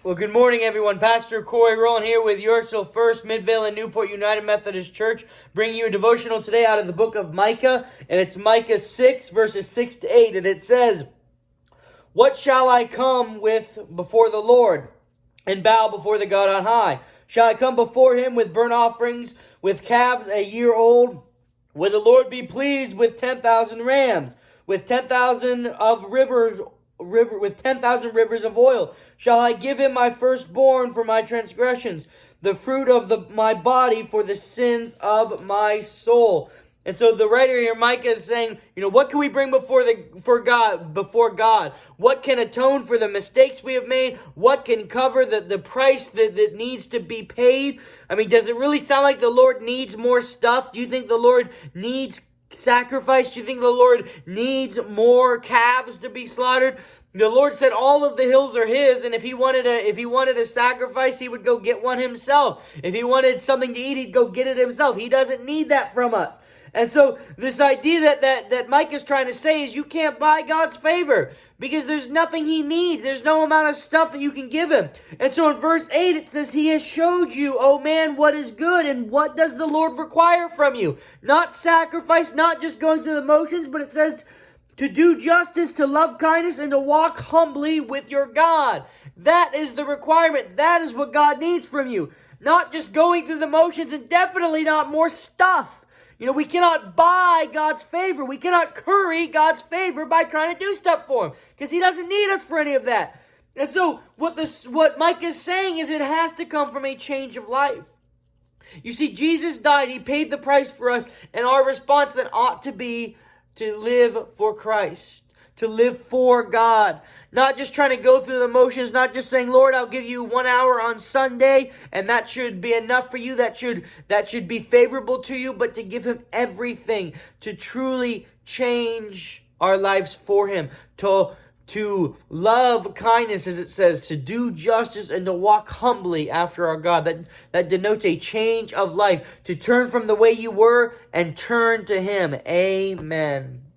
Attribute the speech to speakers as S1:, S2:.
S1: Well, good morning, everyone. Pastor Corey Rowland here with Yorksville First, Midvale, and Newport United Methodist Church, bringing you a devotional today out of the book of Micah, and it's Micah 6, verses 6 to 8, and it says, "What shall I come with before the Lord, and bow before the God on high? Shall I come before him with burnt offerings, with calves a year old? Will the Lord be pleased with 10,000 rams, with 10,000 with 10,000 rivers of oil? Shall I give him my firstborn for my transgressions, the fruit of my body for the sins of my soul?" And so the writer here, Micah, is saying, what can we bring before God? What can atone for the mistakes we have made? What can cover the price that needs to be paid? I mean, does it really sound like the Lord needs more stuff? Do you think the Lord needs sacrifice? Do you think the Lord needs more calves to be slaughtered? The Lord said all of the hills are his, and if he wanted a sacrifice, he would go get one himself. If he wanted something to eat, he'd go get it himself. He doesn't need that from us. And so this idea that Mike is trying to say is you can't buy God's favor because there's nothing he needs. There's no amount of stuff that you can give him. And so in verse 8 it says, "He has showed you, O man, what is good." And what does the Lord require from you? Not sacrifice, not just going through the motions, but it says to do justice, to love kindness, and to walk humbly with your God. That is the requirement. That is what God needs from you. Not just going through the motions, and definitely not more stuff. We cannot buy God's favor. We cannot curry God's favor by trying to do stuff for him, because he doesn't need us for any of that. And so what Mike is saying is it has to come from a change of life. You see, Jesus died. He paid the price for us, and our response then ought to be to live for Christ, to live for God. Not just trying to go through the motions, not just saying, "Lord, I'll give you 1 hour on Sunday," and that should be enough for you. That should be favorable to you, but to give him everything, to truly change our lives for him, to love kindness, as it says, to do justice, and to walk humbly after our God. That denotes a change of life, to turn from the way you were and turn to him. Amen.